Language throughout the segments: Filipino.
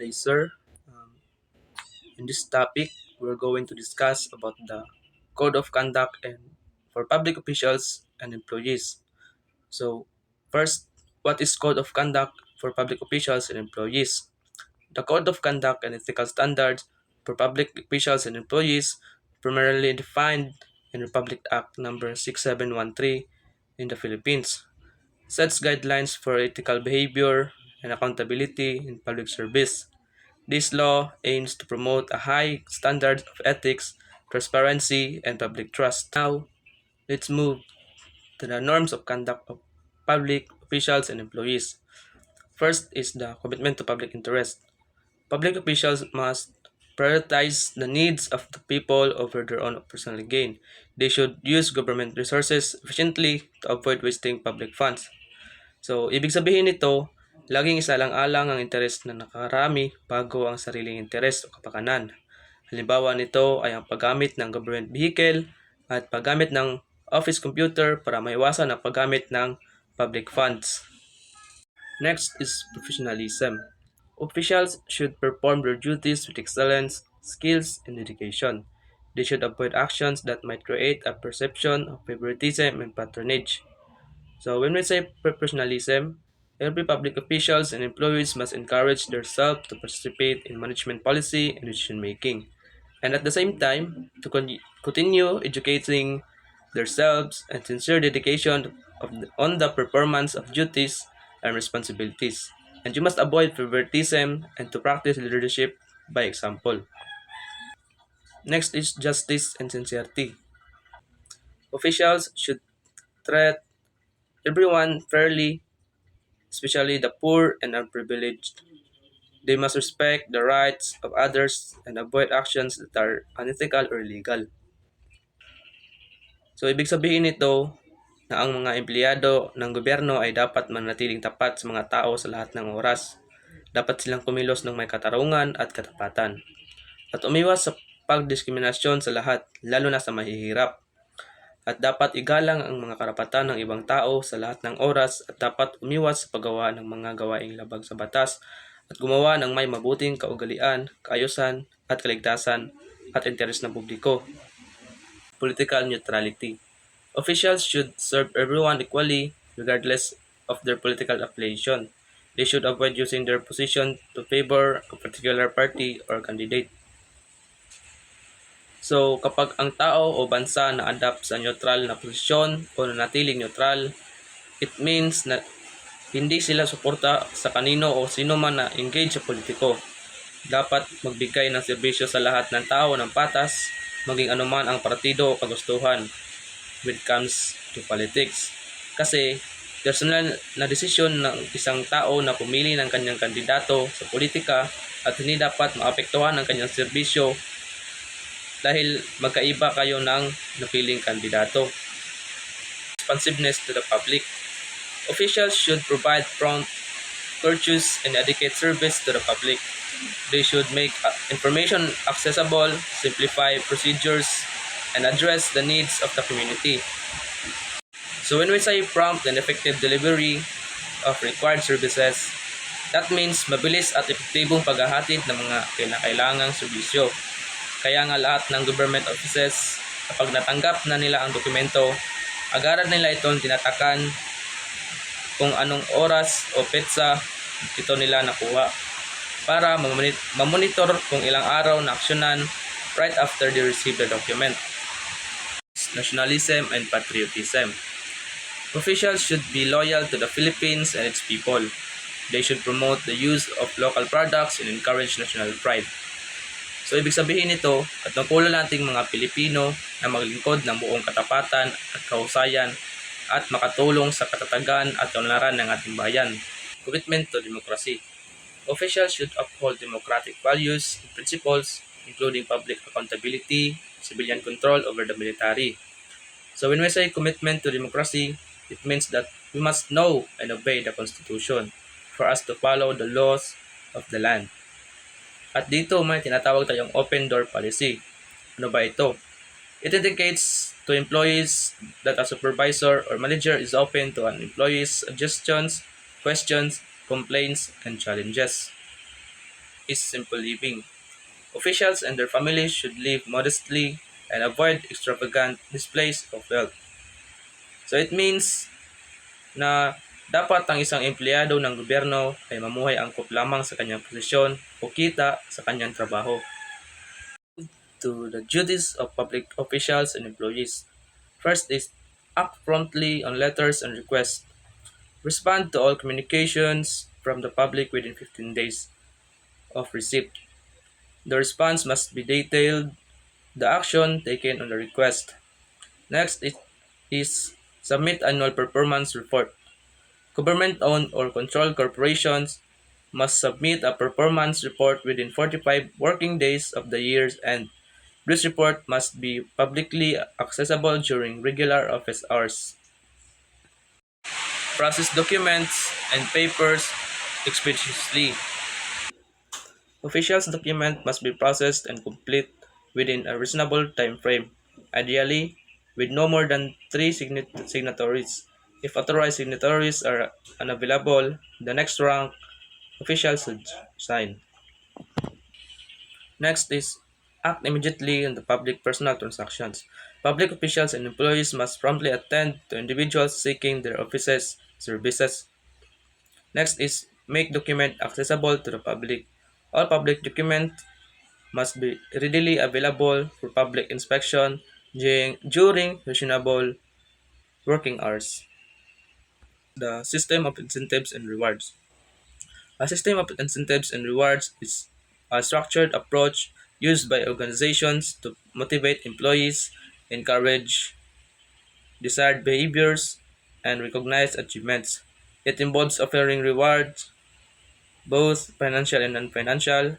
day, sir. In this topic, we're going to discuss about the code of conduct and for public officials and employees. So, first, what is code of conduct for public officials and employees? The code of conduct and ethical standards for public officials and employees, primarily defined in Republic Act number 6713 in the Philippines, sets guidelines for ethical behavior and accountability in public service. This law aims to promote a high standard of ethics, transparency, and public trust. Now, let's move to the norms of conduct of public officials and employees. First is the commitment to public interest. Public officials must prioritize the needs of the people over their own personal gain. They should use government resources efficiently to avoid wasting public funds. So, ibig sabihin nito, laging isalang-alang ang interes ng nakarami bago ang sariling interes o kapakanan. Halimbawa nito ay ang paggamit ng government vehicle at paggamit ng office computer para maiwasan ang paggamit ng public funds. Next is professionalism. Officials should perform their duties with excellence, skills, and dedication. They should avoid actions that might create a perception of favoritism and patronage. So when we say professionalism, every public officials and employees must encourage themselves to participate in management policy and decision making, and at the same time to continue educating themselves and sincere dedication on the performance of duties and responsibilities. And you must avoid favoritism and to practice leadership by example. Next is justice and sincerity. Officials should treat everyone fairly, especially the poor and unprivileged. They must respect the rights of others and avoid actions that are unethical or illegal. So, ibig sabihin nito na ang mga empleyado ng gobyerno ay dapat manatiling tapat sa mga tao sa lahat ng oras. Dapat silang kumilos ng may katarungan at katapatan. At umiwas sa pagdiskriminasyon sa lahat, lalo na sa mahihirap. At dapat igalang ang mga karapatan ng ibang tao sa lahat ng oras at dapat umiwas sa paggawa ng mga gawaing labag sa batas at gumawa ng may mabuting kaugalian, kaayusan at kaligtasan at interes ng publiko. Political neutrality. Officials should serve everyone equally regardless of their political affiliation. They should avoid using their position to favor a particular party or candidate. So, kapag ang tao o bansa na-adapt sa neutral na posisyon o nanatiling neutral, it means na hindi sila suporta sa kanino o sino man na engage sa politiko. Dapat magbigay ng serbisyo sa lahat ng tao ng patas, maging anuman ang partido o kagustuhan when it comes to politics. Kasi, personal na desisyon ng isang tao na pumili ng kanyang kandidato sa politika at hindi dapat maapektuhan ang kanyang serbisyo dahil magkaiba kayo ng napiling kandidato. Responsiveness to the public. Officials should provide prompt, courteous, and adequate service to the public. They should make information accessible, simplify procedures, and address the needs of the community. So when we say prompt and effective delivery of required services, that means mabilis at epektibong paghahatid ng mga kinakailangang serbisyo. Kaya nga lahat ng government offices, kapag natanggap na nila ang dokumento, agad nila itong tinatakan kung anong oras o petsa ito nila nakuha para mamonitor kung ilang araw na aksyonan right after they receive the document. Nationalism and patriotism. Officials should be loyal to the Philippines and its people. They should promote the use of local products and encourage national pride. So, ibig sabihin nito at tungkulin nating mga Pilipino na maglingkod ng buong katapatan at kahusayan at makatulong sa katatagan at kaunlaran ng ating bayan. Commitment to democracy. Officials should uphold democratic values and principles, including public accountability, civilian control over the military. So when we say commitment to democracy, it means that we must know and obey the Constitution for us to follow the laws of the land. At dito may tinatawag tayong open door policy. Ano ba ito? It indicates to employees that a supervisor or manager is open to an employee's suggestions, questions, complaints, and challenges. is simple living. Officials and their families should live modestly and avoid extravagant displays of wealth. So it means na dapat ang isang empleyado ng gobyerno ay mamuhay angkop lamang sa kanyang posisyon o kita sa kanyang trabaho. To the duties of public officials and employees. First is act promptly on letters and requests. Respond to all communications from the public within 15 days of receipt. The response must be detailed, the action taken on the request. Next is submit annual performance report. Government-owned or controlled corporations must submit a performance report within 45 working days of the year's end. This report must be publicly accessible during regular office hours. Process documents and papers expeditiously. Officials' document must be processed and complete within a reasonable time frame, ideally with no more than three signatories. If authorized signatories are unavailable, the next rank official should sign. Next is act immediately on the public personal transactions. Public officials and employees must promptly attend to individuals seeking their offices services. Next is make document accessible to the public. All public documents must be readily available for public inspection during reasonable working hours. The system of incentives and rewards. A system of incentives and rewards is a structured approach used by organizations to motivate employees, encourage desired behaviors, and recognize achievements. It involves offering rewards, both financial and non-financial,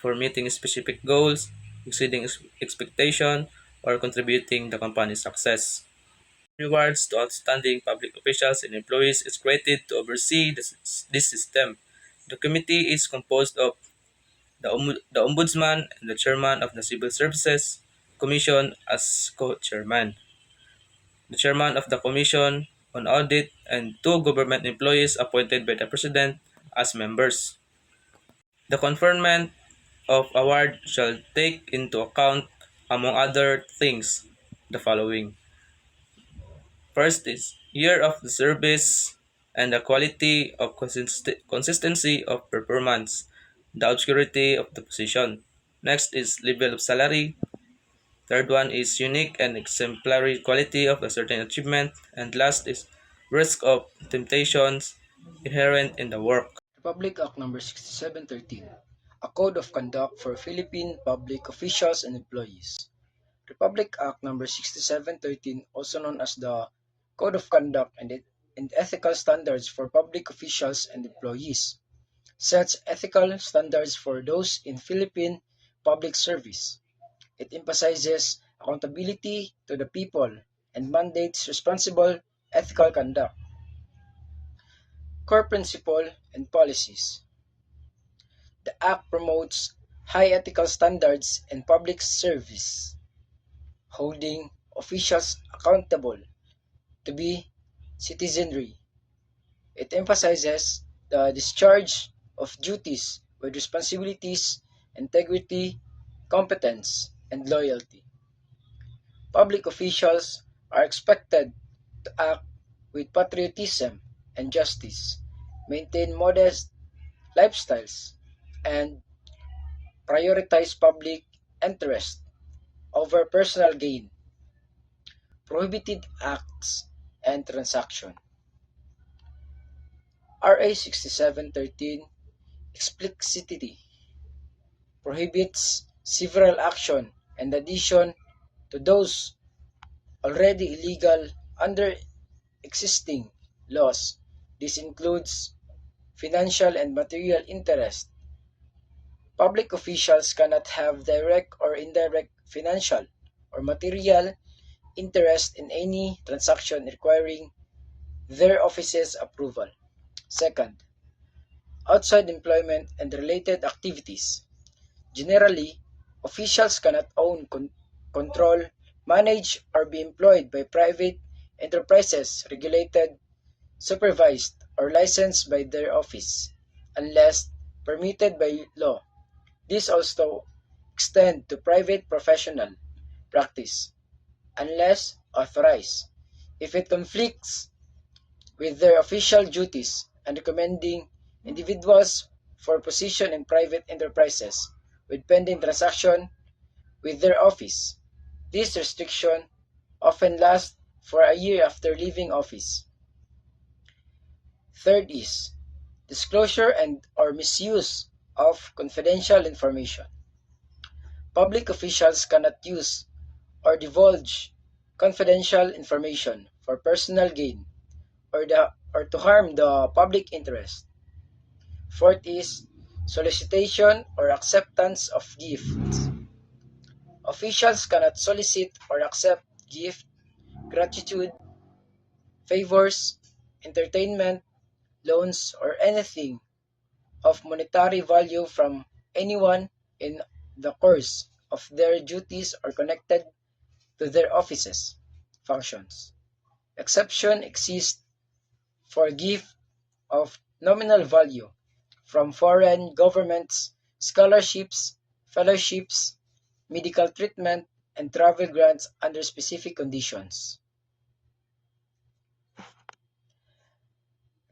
for meeting specific goals, exceeding expectation, or contributing the company's success. Rewards to outstanding public officials and employees is created to oversee this system. The committee is composed of the Ombudsman and the Chairman of the Civil Services Commission as co-chairman. The Chairman of the Commission on Audit and two government employees appointed by the President as members. The conferment of award shall take into account, among other things, the following. First is year of the service and the quality of consistency of performance, the obscurity of the position. Next is level of salary. Third one is unique and exemplary quality of a certain achievement. And last is risk of temptations inherent in the work. Republic Act No. 6713, a Code of Conduct for Philippine Public Officials and Employees. Republic Act No. 6713, also known as the Code of Conduct and Ethical Standards for Public Officials and Employees, sets ethical standards for those in Philippine public service. It emphasizes accountability to the people and mandates responsible ethical conduct. Core principle and policies. The Act promotes high ethical standards in public service, holding officials accountable to be citizenry. It emphasizes the discharge of duties with responsibilities, integrity, competence, and loyalty. Public officials are expected to act with patriotism and justice, maintain modest lifestyles, and prioritize public interest over personal gain, prohibited acts, and transaction. RA 6713 explicitly prohibits several action in addition to those already illegal under existing laws. This includes financial and material interest. Public officials cannot have direct or indirect financial or material interest in any transaction requiring their office's approval. Second, outside employment and related activities. Generally, officials cannot own, control, manage, or be employed by private enterprises regulated, supervised, or licensed by their office, unless permitted by law. This also extend to private professional practice unless authorized. If it conflicts with their official duties and recommending individuals for position in private enterprises with pending transaction with their office. This restriction often lasts for a year after leaving office. Third is disclosure and or misuse of confidential information. Public officials cannot use or divulge confidential information for personal gain or to harm the public interest. Fourth is solicitation or acceptance of gifts. Officials cannot solicit or accept gift, gratitude, favors, entertainment, loans, or anything of monetary value from anyone in the course of their duties or connected to their offices, functions. Exception exists for gift of nominal value from foreign governments, scholarships, fellowships, medical treatment, and travel grants under specific conditions.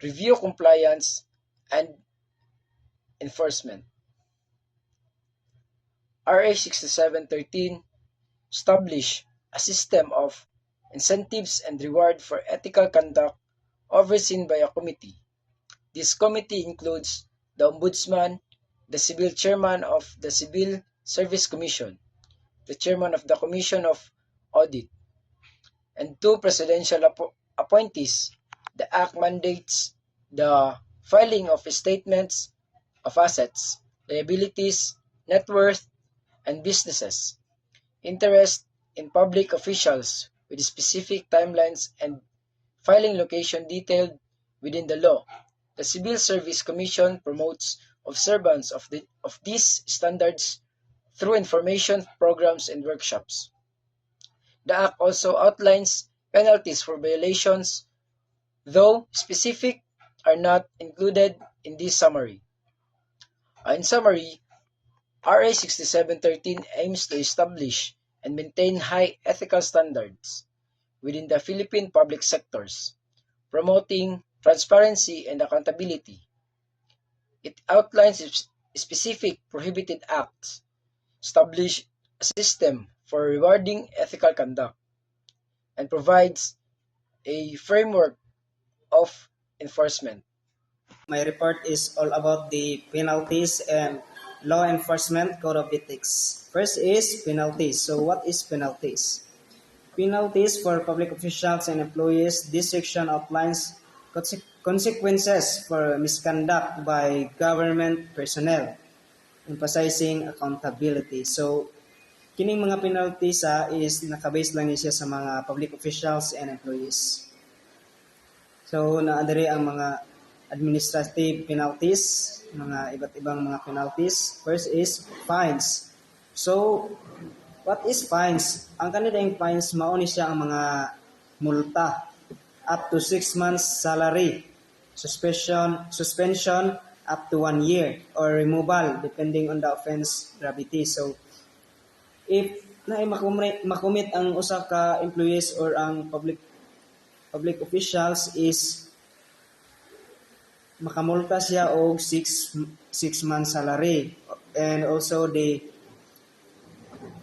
Review compliance and enforcement. RA 6713 established a system of incentives and reward for ethical conduct overseen by a committee. This committee includes the Ombudsman, the Civil Chairman of the Civil Service Commission, the Chairman of the Commission of Audit, and two presidential appointees. The Act mandates the filing of statements of assets, liabilities, net worth, and businesses, interest in public officials with specific timelines and filing location detailed within the law. The Civil Service Commission promotes observance of these standards through information programs and workshops. The Act also outlines penalties for violations, though specific are not included in this summary. In summary, RA 6713 aims to establish and maintain high ethical standards within the Philippine public sectors, promoting transparency and accountability. It outlines specific prohibited acts, establish a system for rewarding ethical conduct, and provides a framework of enforcement. My report is all about the penalties and law enforcement code of ethics. First is penalties. So what is penalties? Penalties for public officials and employees. This section outlines consequences for misconduct by government personnel, emphasizing accountability. So kining mga penalties is nakabase lang siya sa mga public officials and employees. So naadiri ang mga administrative penalties, mga iba't ibang mga penalties. First is fines. So what is fines? Ang kanilang fines mao ni siya ang mga multa up to 6 months salary, suspension up to 1 year, or removal depending on the offense gravity. So if makumit ang usa ka employees or ang public officials is makamulta siya og 6 months salary, and also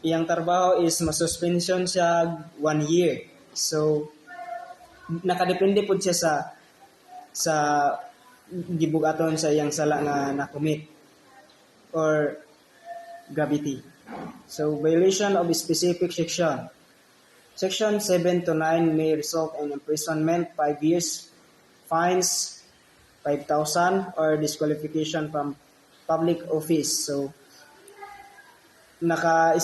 iyang trabaho is masuspension siya 1 year. So nakadepende pud siya sa gibugaton sa iyang sala nga nakomit or gravity. So violation of a specific section. Section 7 to 9 may result in imprisonment 5 years, fines 5,000, or disqualification from public office. So naka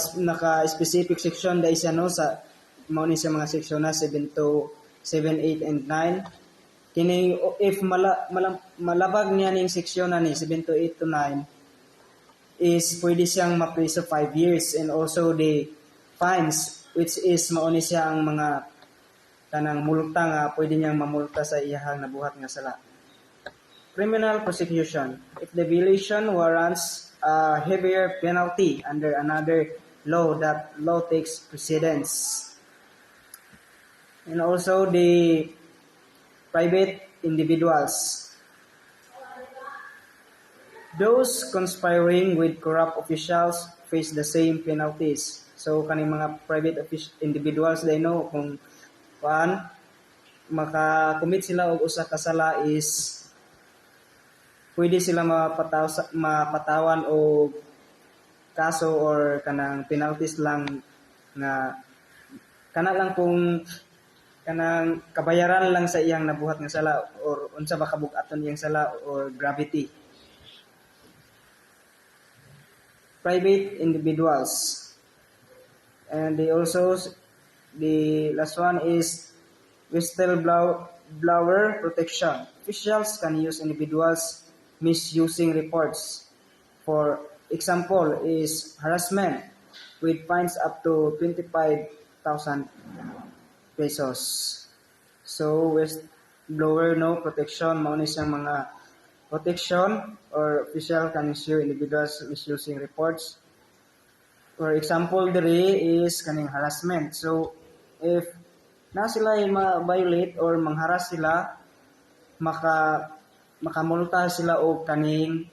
specific section dai siya no sa mao ni sa mga section na 7 to 7, 8 and 9. Kini if malabag niya ning section na ni 7 to 8 to 9 is pwede siyang ma-place 5 years, and also the fines which is mao ni siya ang mga kanang multa nga pwede niyang mamulta sa iyahang nabuhat nga sala. Criminal prosecution. If the violation warrants a heavier penalty under another law, that law takes precedence. And also the private individuals. Those conspiring with corrupt officials face the same penalties. So kaning mga private individuals, they know kung paan maka-commit sila og usa ka sala is pwede sila mapatawan o kaso or kanang penalties lang nga kana lang kung kanang kabayaran lang sa iyang nabuhat nga sala or unsa ba kabug-aton iyang sala or gravity. Private individuals, and the last one is whistleblower protection. Officials can use individuals misusing reports. For example is harassment with fines up to 25,000 pesos. So whistleblower protection, mao ni siyang mga protection or official can issue individuals misusing reports. For example, diri is kaning harassment. So, if na sila ma-violate or mangharas sila, makamulta sila og kaning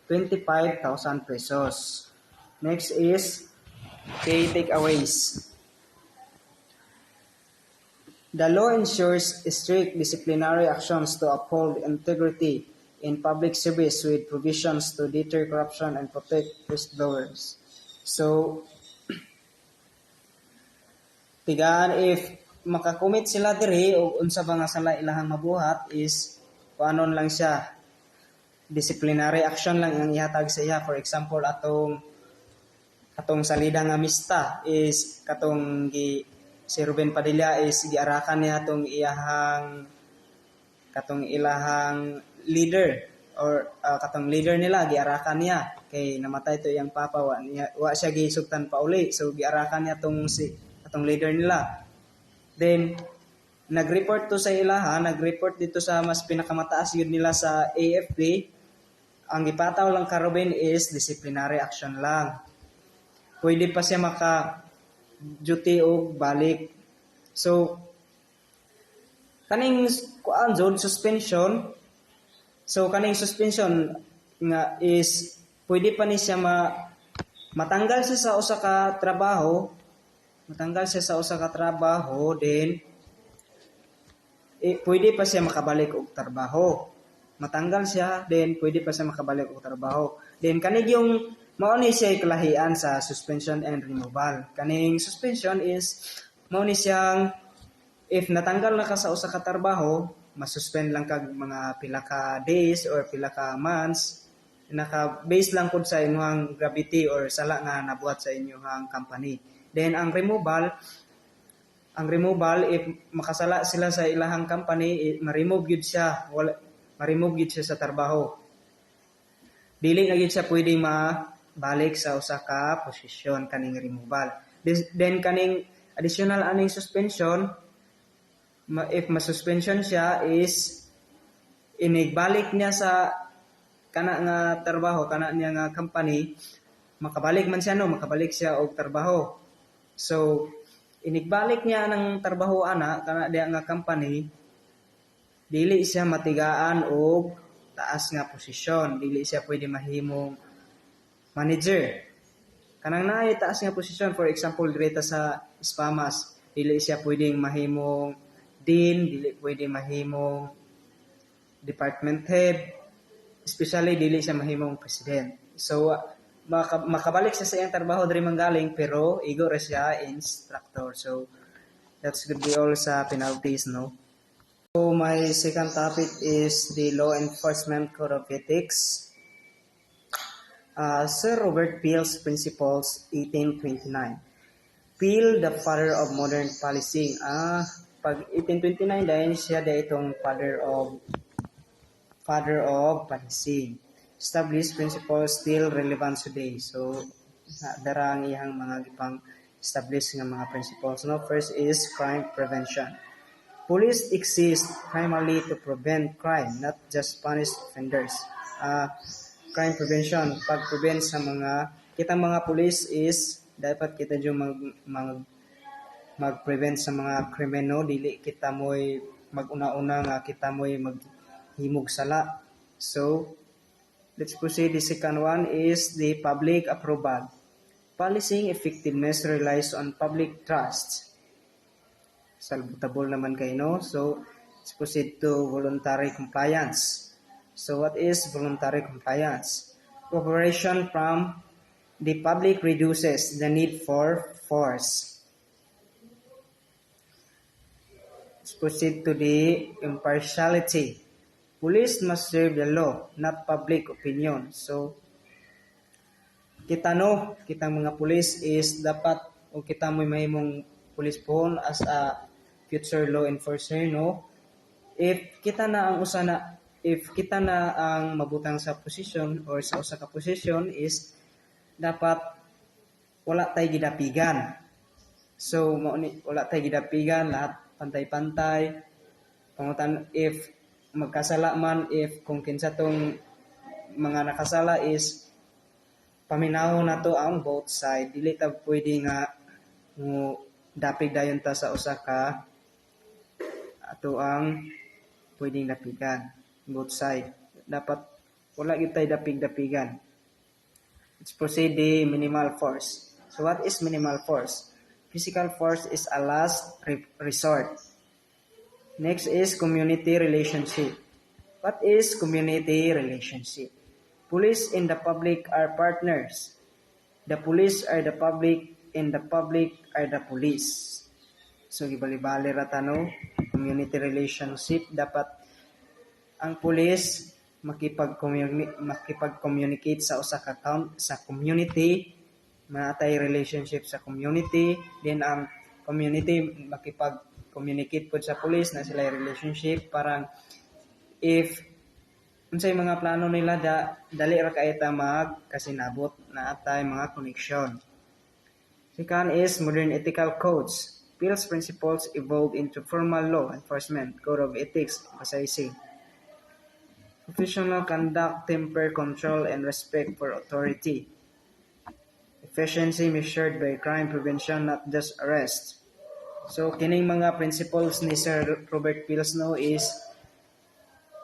25,000 pesos. Next is pay takeaways. The law ensures strict disciplinary actions to uphold integrity in public service with provisions to deter corruption and protect whistleblowers. So, tigaan if makakomit sila diri o unsa ba nga sala ilahang mabuhat is paano lang siya, disciplinary action lang ang ihatag sa iya. For example, atong salida nga mista is si Ruben Padilla is giarakan niya katong ilahang leader or katong leader nila giarakan niya kay namatay to iyang papa, wa siya gisugtan pa uli, so giarakan niya atong leader nila. Then nag-report to sa ilaha, nag-report dito sa mas pinakamataas yun nila sa AFP. Ang ipataw lang ka Ruben is disciplinary action lang, pwede pa siya duty o balik. So kaning zone suspension, so kaning suspension nga is pwede pa ni siya matanggal siya sa usa ka trabaho, then pwede pa siya makabalik og trabaho. Matanggal siya, then pwede pa siya makabalik og trabaho. Then kanig yung mao ni siya kalahian sa suspension and removal. Kaning suspension is mao ni siyang if natanggal na ka sa usa ka trabaho, masuspend lang kag mga pila ka days or pila ka months, naka-base lang pud sa inyong gravity or sala nga nabuhat sa inyong company. Then ang removal if makasala sila sa ilahang company, ma-remove gyud siya sa trabaho. Dili na gyud siya pwedeng mabalik sa usa ka posisyon kaning removal. Then kaning additional aning suspension, if masuspension siya is inigbalik niya sa kana nga trabaho, kana niya nga company, makabalik siya og trabaho. So inigbalik niya ng trabaho kana diya nga company, dili siya matigaan og taas nga posisyon, dili siya pwede mahimong manager. Kanang naay taas nga posisyon, for example direta sa Spamas, dili siya pwedeng mahimong dean, dili pwede mahimong department head, especially dili siya mahimong president. So makabalik siya sa iyang trabaho diri manggaling, pero igo ra siya instructor. So that's could be all sa penalties, no? So my second topic is the Law Enforcement Code of Ethics. Sir Robert Peel's Principles, 1829. Peel, the father of modern policing. Pag 1829 dahil siya itong father of policing. Established principles still relevant today. So darang iyang mga gipang establish nga mga principles. No, first is crime prevention. Police exist primarily to prevent crime, not just punish offenders. crime prevention, pag-prevent sa mga kitang mga pulis is dapat kita yung mag-prevent sa mga krimen, no, dili kita mo'y mag-una-una nga kita mo'y maghimog sala. So let's proceed. The second one is the public approval. Policing effectiveness relies on public trust. Salutable naman kayo, no? So let's proceed to voluntary compliance. So what is voluntary compliance? Cooperation from the public reduces the need for force. Let's proceed to the impartiality. Police must serve the law, not public opinion. So, kitang mga police is dapat, o kita mo mahimong police pohon as a future law enforcer, no? If kita na ang mabutang sa position or sa usa ka position is dapat wala tay gidapigan. So, wala tay gidapigan, lahat pantay-pantay. Pangutan, if magkasala man, if kung kinsa tong mga nakasala is paminaw na to ang both side, dili ta pwede nga dapig dayon ta sa usa ka ato ang pwedeng dapigan both side. Dapat wala gyud tay dapig-dapigan. Let's proceed the minimal force. So what is minimal force? Physical force is a last resort. Next is community relationship. What is community relationship? Police and the public are partners. The police are the public and the public are the police. So gibali-bali ra tano, community relationship, dapat ang police makipag-communicate sa usa ka sa community, matay relationship sa community, then ang community makipag-communicate po sa police na sila relationship, parang if unsay mga plano nila dali ra kay ta magkasinabot na atay mga connection. Second is modern ethical codes. PIL's principles evolved into formal law enforcement, code of ethics, emphasizing professional conduct, temper control, and respect for authority. Efficiency measured by crime prevention, not just arrest. So, kining mga principles ni Sir Robert Pils, no, is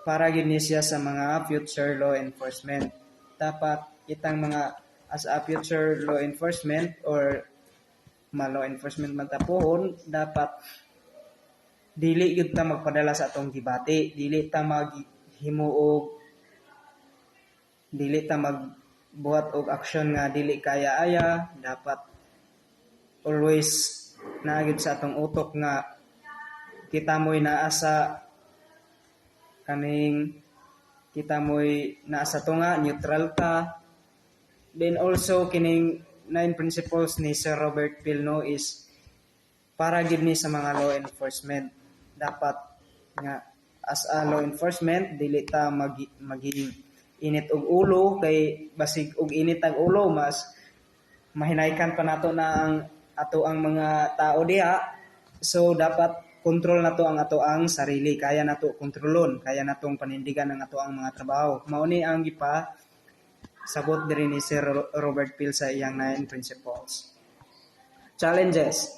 para gid ni siya sa mga future law enforcement. Dapat itang mga as a future law enforcement or law enforcement man ta pohon, dapat dili gyud ta magpadala sa atong gibati, dili ta magbuhat og action nga dili kaya-aya. Dapat always na gyud sa atong utok nga kita mo'y naasa to nga neutral ta. Then also kining 9 principles ni Sir Robert Peel, no, is para gid ni sa mga law enforcement. Dapat nga as a law enforcement dili ta maging init og ulo, kay basig og init ang ulo mas mahinaykan pa nato na ang mga tao diha. So dapat kontrol nato ang ato ang sarili, kaya nato kontrolon, kaya natong panindigan ang ato ang mga trabaho. Mao ni ang gipa sabot diri ni Sir Robert Peel sa iyang 9 principles. Challenges.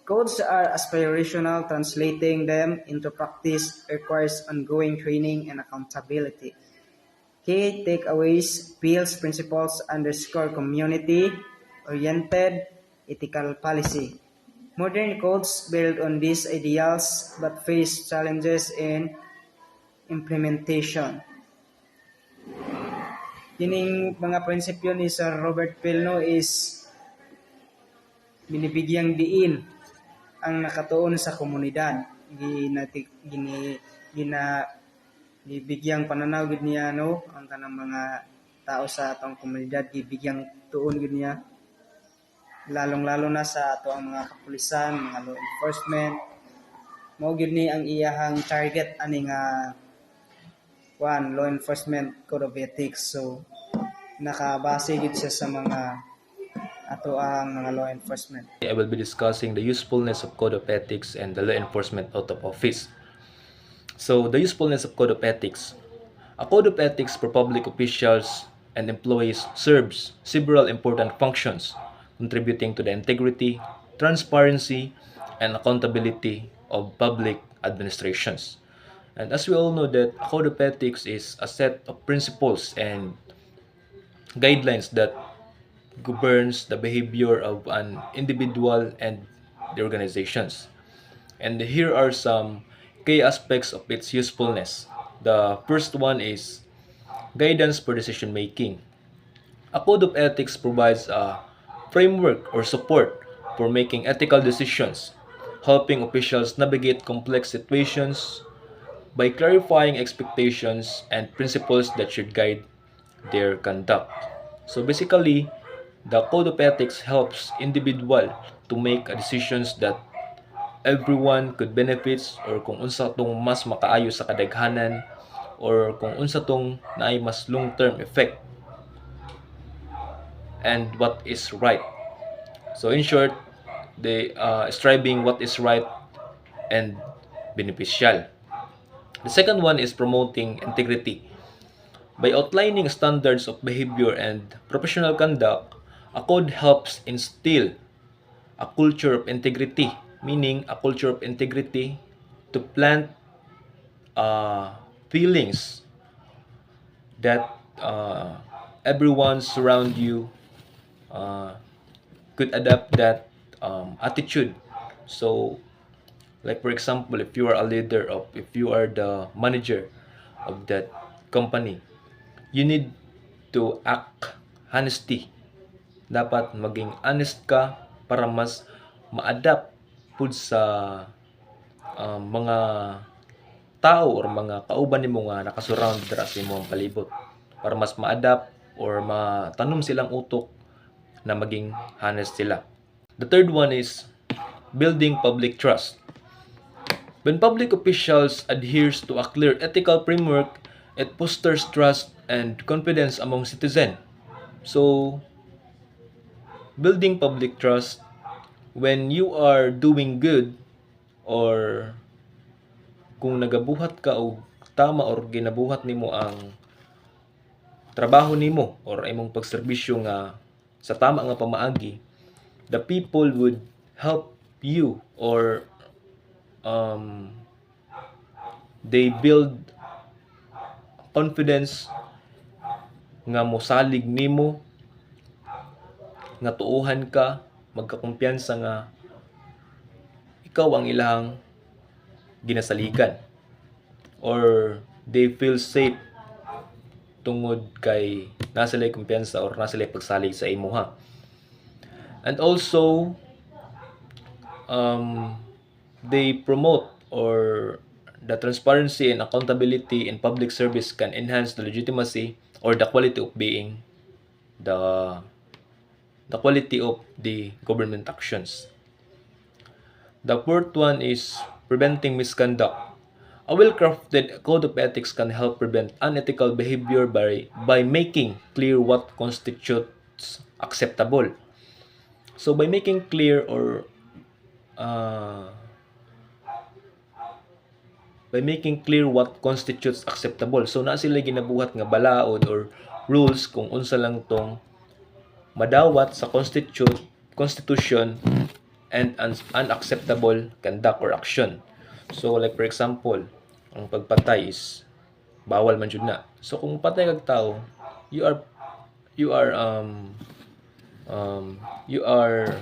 Codes are aspirational. Translating them into practice requires ongoing training and accountability. Key takeaways. Peel's principles underscore community-oriented ethical policy. Modern codes build on these ideals but face challenges in implementation. Kining mga prinsipyo ni Sir Robert Peel, no, is binibigyang diin ang nakatuon sa komunidad. Gibigyang pananaw gid niya, no, ang kanang mga tao sa atong komunidad, gibigyang tuon gid niya, lalong-lalo na sa ato ang mga kapulisan, mga law enforcement. Mao gid ni ang iyahang target ani nga law enforcement code of ethics. So nakabase gid siya sa mga ato ang mga law enforcement. I will be discussing the usefulness of code of ethics and the law enforcement out of office. So the usefulness of code of ethics. A code of ethics for public officials and employees serves several important functions, contributing to the integrity, transparency, and accountability of public administrations. And as we all know that a code of ethics is a set of principles and guidelines that governs the behavior of an individual and the organizations. And here are some key aspects of its usefulness. The first one is guidance for decision making. A code of ethics provides a framework or support for making ethical decisions, helping officials navigate complex situations by clarifying expectations and principles that should guide their conduct. So basically, the code of ethics helps individual to make decisions that everyone could benefits, or kung unsa tong mas makaayo sa kadaghanan, or kung unsa tong naay mas long-term effect and what is right. So in short, they striving what is right and beneficial. The second one is promoting integrity. By outlining standards of behavior and professional conduct, a code helps instill a culture of integrity, meaning a culture of integrity to plant feelings that everyone surround you uh, could adapt that attitude. So, like for example, if you are a leader of, if you are the manager of that company, you need to act honesty. Dapat maging honest ka para mas ma-adapt pud sa mga tao or mga kauban nimo nga nakasurround dira sa imong palibot, para mas ma-adapt or matanom silang utok na maging honest sila. The third one is building public trust. When public officials adheres to a clear ethical framework, it fosters trust and confidence among citizens. So, building public trust, when you are doing good, or kung nagabuhat ka og tama or ginabuhat nimo ang trabaho nimo or imong pagserbisyo nga sa tama nga pamaagi, the people would help you, or they build confidence nga mosalig nimo, nga tuuhan ka, magkakumpiyansa nga ikaw ang ilang ginasaligan, or they feel safe tungod kay nasa lay kumpiyansa or nasa lay pagsalig sa imuha. And also they promote, or the transparency and accountability in public service can enhance the legitimacy or the quality of being the quality of the government actions. The fourth one is preventing misconduct. A well-crafted code of ethics can help prevent unethical behavior by making clear what constitutes acceptable. So by making clear, or what constitutes acceptable, so na sila ginabuhat nga balaod or rules kung unsa lang tong madawat sa constitution and unacceptable conduct or action. So like for example, ang pagpatay is bawal man jud na. So kung patay kag tao, you are you are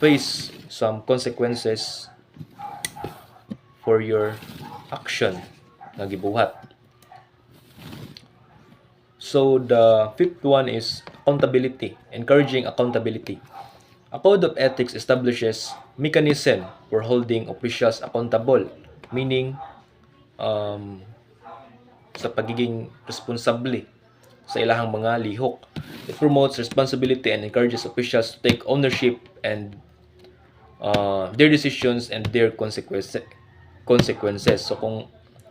face some consequences for your action nga gibuhat. So the fifth one is accountability, encouraging accountability. A code of ethics establishes mechanism for holding officials accountable, meaning sa pagiging responsable sa ilahang mga lihok. It promotes responsibility and encourages officials to take ownership and their decisions and their consequences. So kung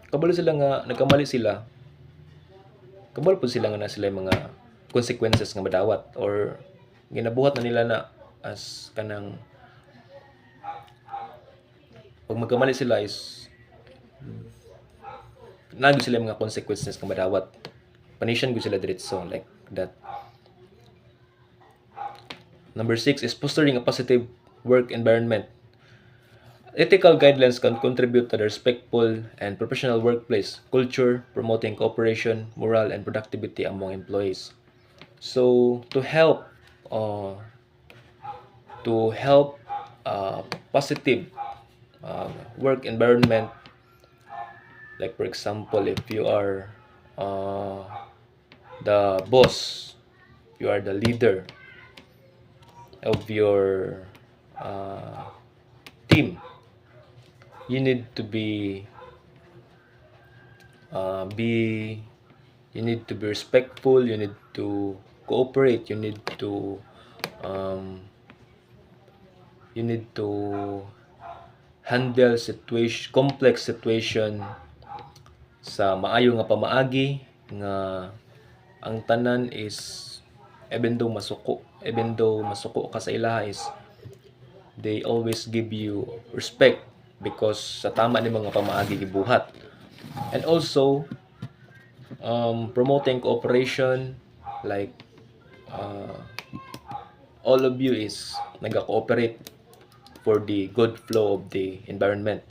kabalo sila nga nagkamali sila, kabalo po sila nga na sila mga consequences nga madawat, or ginabuhat na nila na as kanang pag magkamali sila is naging sila mga consequences nga madawat. panisyan gud sila diretso like that. Number 6 is fostering a positive work environment. Ethical guidelines can contribute to the respectful and professional workplace culture, promoting cooperation, morale, and productivity among employees. So uh, to help positive work environment, like for example, if you are uh, the boss, you are the leader of your uh, team, you need to be you need to be respectful, you need to cooperate, um, you need to handle complex situation sa maayo nga pamaagi nga ang tanan is even though masuko ka sa ilaha is they always give you respect because sa tama ni mga pamaagi gibuhat. And also promoting cooperation, like uh, all of you is naga-cooperate for the good flow of the environment,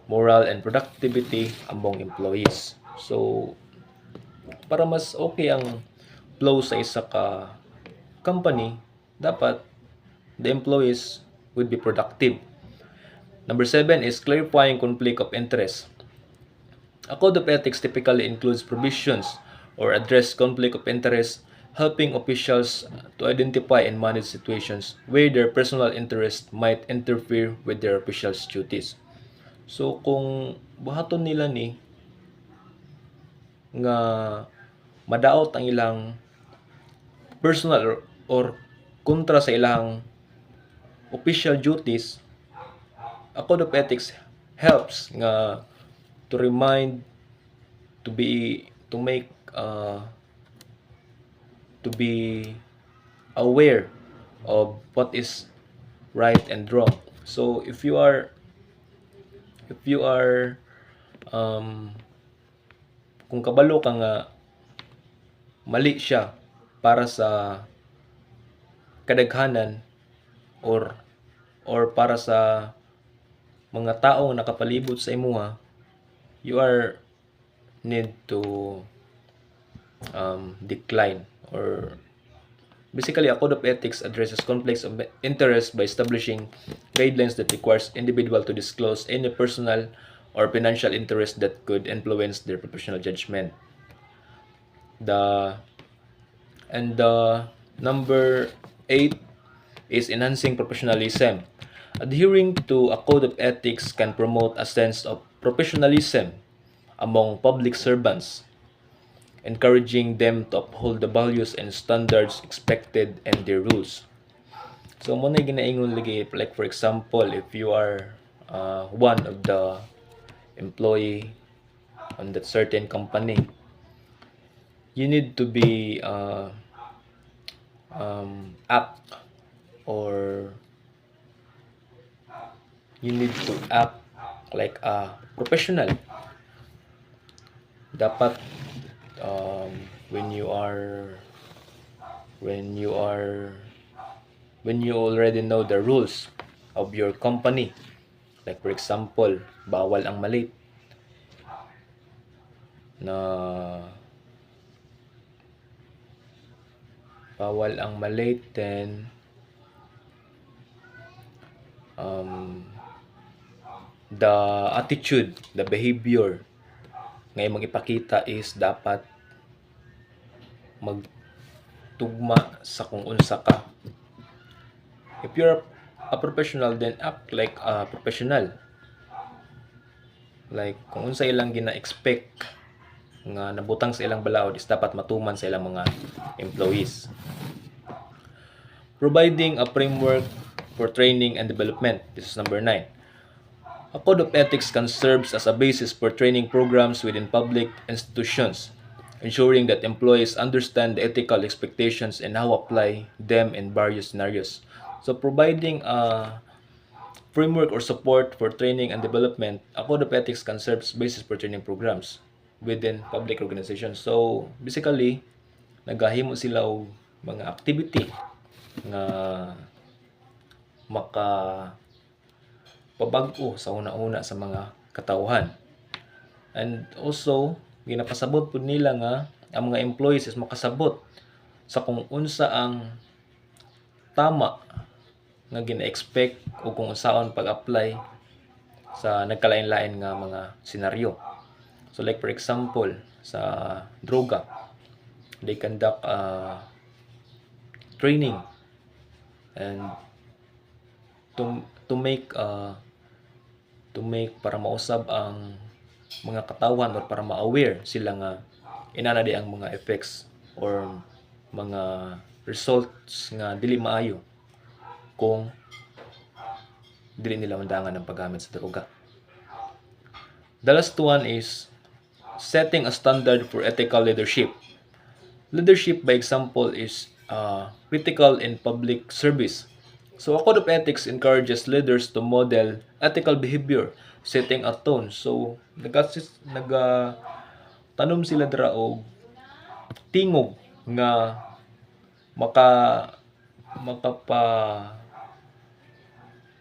morale and productivity among employees. So para mas okay ang flow sa isa ka company, dapat the employees would be productive. Number 7 is clarifying conflict of interest. A code of ethics typically includes provisions or address conflict of interest, helping officials to identify and manage situations where their personal interest might interfere with their officials' duties. So kung buhaton nila ni nga madaot ang ilang personal or kontra sa ilang official duties, a code of ethics helps nga to remind, to make to be aware of what is right and wrong. So if you are um, kung kabalo ka nga mali siya para sa kadaghanan or para sa mga taong nakapalibot sa imuha, you are need to decline. Or basically, a code of ethics addresses conflicts of interest by establishing guidelines that requires individual to disclose any personal or financial interest that could influence their professional judgment. The and the number 8 is enhancing professionalism. Adhering to a code of ethics can promote a sense of professionalism among public servants, encouraging them to uphold the values and standards expected and their rules. So mo na ginaingon lagi, like for example, if you are one of the employee on that certain company, you need to be act or you need to act like a professional. Dapat um, when you are when you are when you already know the rules of your company, like for example, bawal ang malate na then the attitude, the behavior nga imong ipakita is dapat magtugma sa kung unsa ka. If you're a professional, then act like a professional. Like kung unsa ilang gina-expect nga nabutang sa ilang balaod is dapat matuman sa ilang mga employees. Providing a framework for training and development. This is number 9. A code of ethics can serve as a basis for training programs within public institutions, ensuring that employees understand the ethical expectations and how to apply them in various scenarios. So providing a framework or support for training and development, a code of ethics can serve as basis for training programs. within public organization. So basically nagahimo sila og mga activity nga maka pabag-o sa una-una sa mga katawhan. And also ginapasabot pud nila nga ang mga employees is makasabot sa kung unsa ang tama nga gina-expect o kung unsaon pag-apply sa nagkalain-lain nga mga senaryo. So like for example, sa droga, they conduct training and to make para mausab ang mga katawan or para ma-aware sila nga inana di ang mga effects or mga results nga dili maayo kung dili nila mandangan ng paggamit sa droga. The last one is setting a standard for ethical leadership. Leadership, by example, is critical in public service. So, a code of ethics encourages leaders to model ethical behavior, setting a tone. So, tanom sila dira og tingog nga maka makapa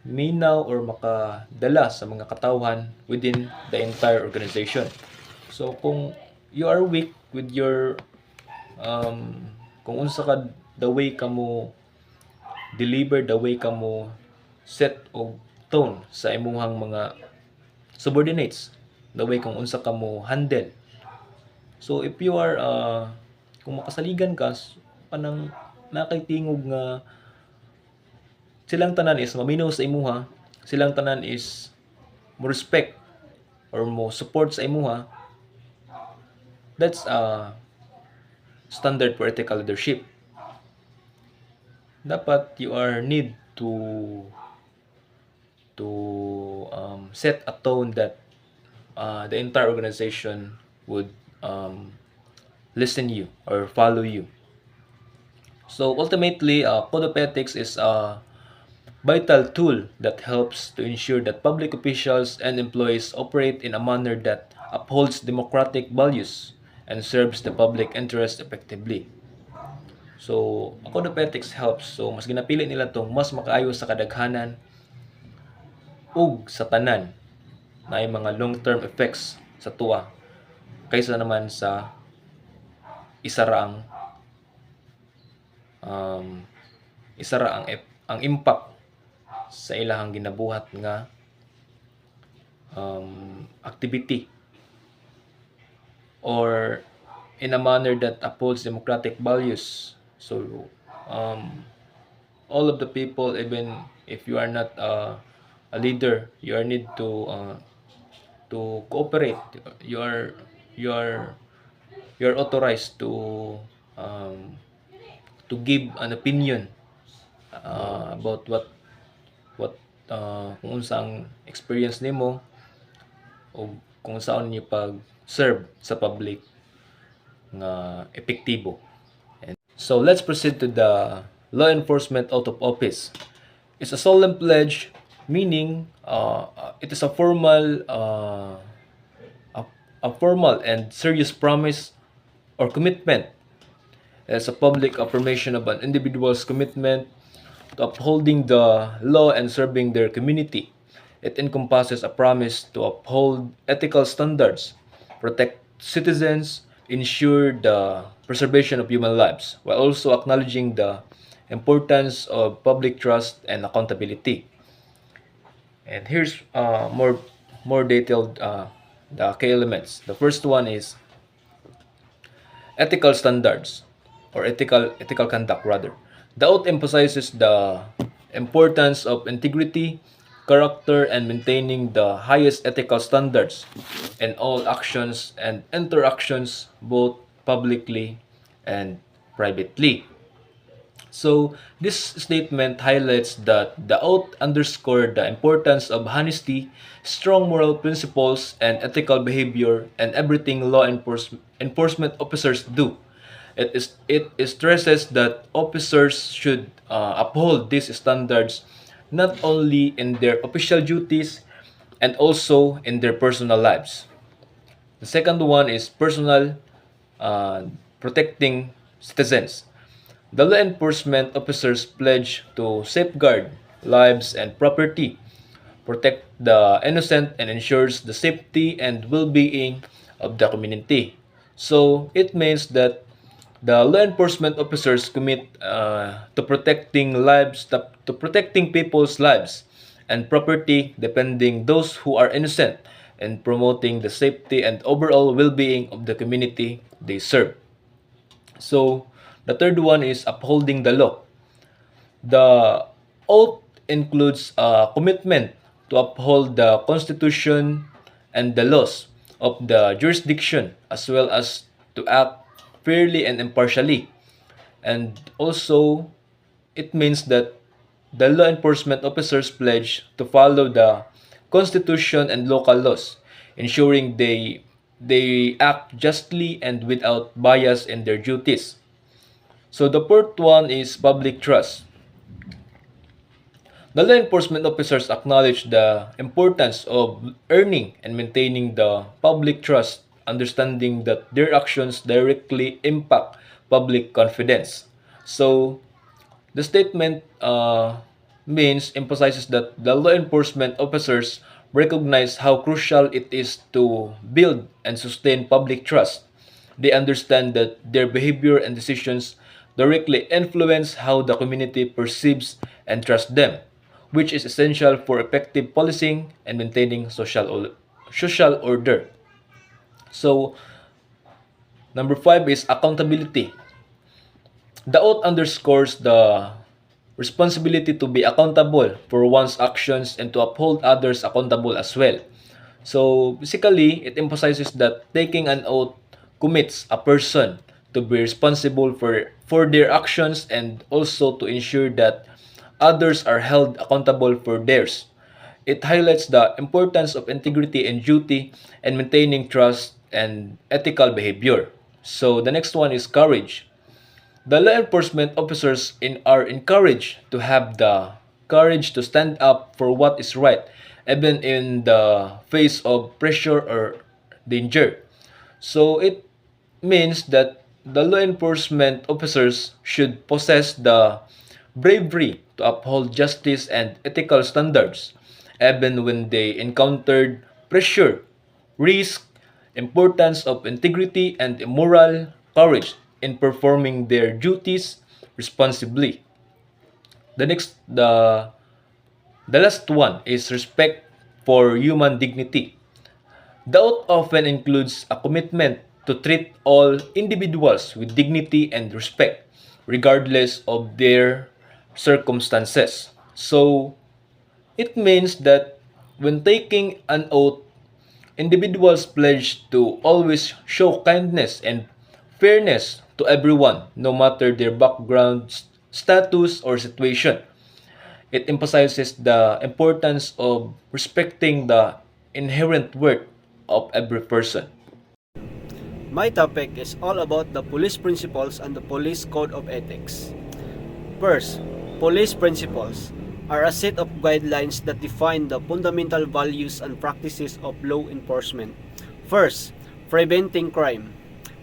minaw or makadala sa mga katawhan within the entire organization. So kung you are weak with your kung unsa ka the way ka mo deliver, the way ka mo set og tone sa imuhang mga subordinates, the way kung unsa ka mo handle. So if you are kung makasaligan ka panang nakaitingog nga silang tanan is maminaw sa imuha, silang tanan is mo respect or mo support sa imuha, that's a standard for ethical leadership. Dapat you are need to set a tone that the entire organization would listen you or follow you. So ultimately, code of ethics is a vital tool that helps to ensure that public officials and employees operate in a manner that upholds democratic values and serves the public interest effectively. So, a code of ethics helps. So, mas ginapili nila tong mas makaayo sa kadaghanan ug sa tanan na ay mga long-term effects sa tuwa kaysa naman sa isa ra ang impact sa ilahang ginabuhat nga activity or in a manner that upholds democratic values. So all of the people, even if you are not a leader, you are need to cooperate. You are authorized to give an opinion about what kung unsa ang experience nimo o kung saan niyo pag-serve sa public nga epektibo. And so let's proceed to the law enforcement oath of office. It's a solemn pledge, meaning it is a formal and serious promise or commitment. It's a public affirmation of an individual's commitment to upholding the law and serving their community. It encompasses a promise to uphold ethical standards, protect citizens, ensure the preservation of human lives, while also acknowledging the importance of public trust and accountability. And here's more detailed the key elements. The first one is ethical standards or ethical conduct rather. The oath emphasizes the importance of integrity, character, and maintaining the highest ethical standards in all actions and interactions, both publicly and privately. So, this statement highlights that the oath underscored the importance of honesty, strong moral principles, and ethical behavior in everything law enforcement officers do. It stresses that officers should uphold these standards not only in their official duties and also in their personal lives. The second one is personal uh, protecting citizens. The law enforcement officers pledge to safeguard lives and property, protect the innocent, and ensures the safety and well-being of the community. So it means that the law enforcement officers commit to protecting lives, to protecting people's lives and property, defending those who are innocent, and promoting the safety and overall well-being of the community they serve. So the third one is upholding the law. The oath includes a commitment to uphold the Constitution and the laws of the jurisdiction, as well as to act fairly and impartially. And also, it means that the law enforcement officers pledge to follow the Constitution and local laws, ensuring they act justly and without bias in their duties. So the fourth one is public trust. The law enforcement officers acknowledge the importance of earning and maintaining the public trust, understanding that their actions directly impact public confidence. So, the statement means emphasizes that the law enforcement officers recognize how crucial it is to build and sustain public trust. They understand that their behavior and decisions directly influence how the community perceives and trusts them, which is essential for effective policing and maintaining social order. So, number five is accountability. The oath underscores the responsibility to be accountable for one's actions and to uphold others accountable as well. So basically, it emphasizes that taking an oath commits a person to be responsible for their actions and also to ensure that others are held accountable for theirs. It highlights the importance of integrity and duty and maintaining trust and ethical behavior. So the next one is courage. The law enforcement officers are encouraged to have the courage to stand up for what is right, even in the face of pressure or danger. So it means that the law enforcement officers should possess the bravery to uphold justice and ethical standards, even when they encountered pressure, risk, importance of integrity, and moral courage in performing their duties responsibly. The next, the last one is respect for human dignity. The oath often includes a commitment to treat all individuals with dignity and respect, regardless of their circumstances. So, it means that when taking an oath, individuals pledge to always show kindness and fairness to everyone, no matter their background, status, or situation. It emphasizes the importance of respecting the inherent worth of every person. My topic is all about the police principles and the police code of ethics. First, police principles are a set of guidelines that define the fundamental values and practices of law enforcement. First, preventing crime.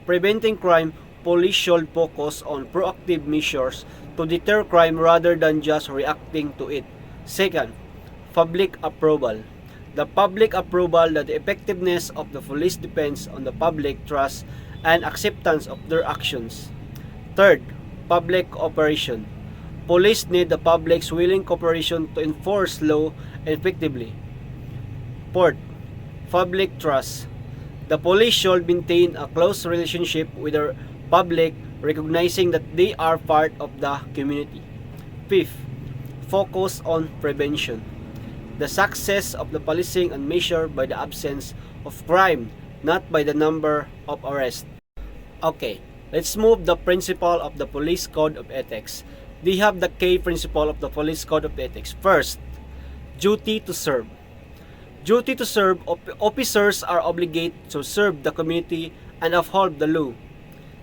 Preventing crime, police should focus on proactive measures to deter crime rather than just reacting to it. Second, public approval. The public approval that the effectiveness of the police depends on the public trust and acceptance of their actions. Third, public cooperation. Police need the public's willing cooperation to enforce law effectively. Fourth, public trust. The police should maintain a close relationship with the public, recognizing that they are part of the community. Fifth, focus on prevention. The success of the policing is measured by the absence of crime, not by the number of arrests. Okay, let's move the principle of the police code of ethics. They have the key principle of the police code of ethics. First, duty to serve. Duty to serve, officers are obligated to serve the community and uphold the law.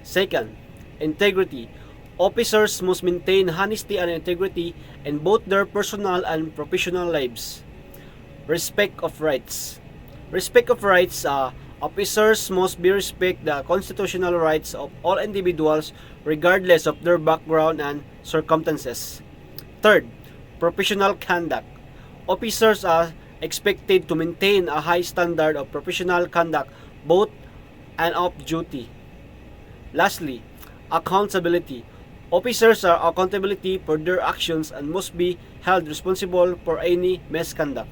Second, integrity. Officers must maintain honesty and integrity in both their personal and professional lives. Respect of rights. Respect of rights, Officers must be respect the constitutional rights of all individuals regardless of their background and circumstances. Third, professional conduct. Officers are expected to maintain a high standard of professional conduct both and off duty. Lastly, accountability. Officers are accountability for their actions and must be held responsible for any misconduct.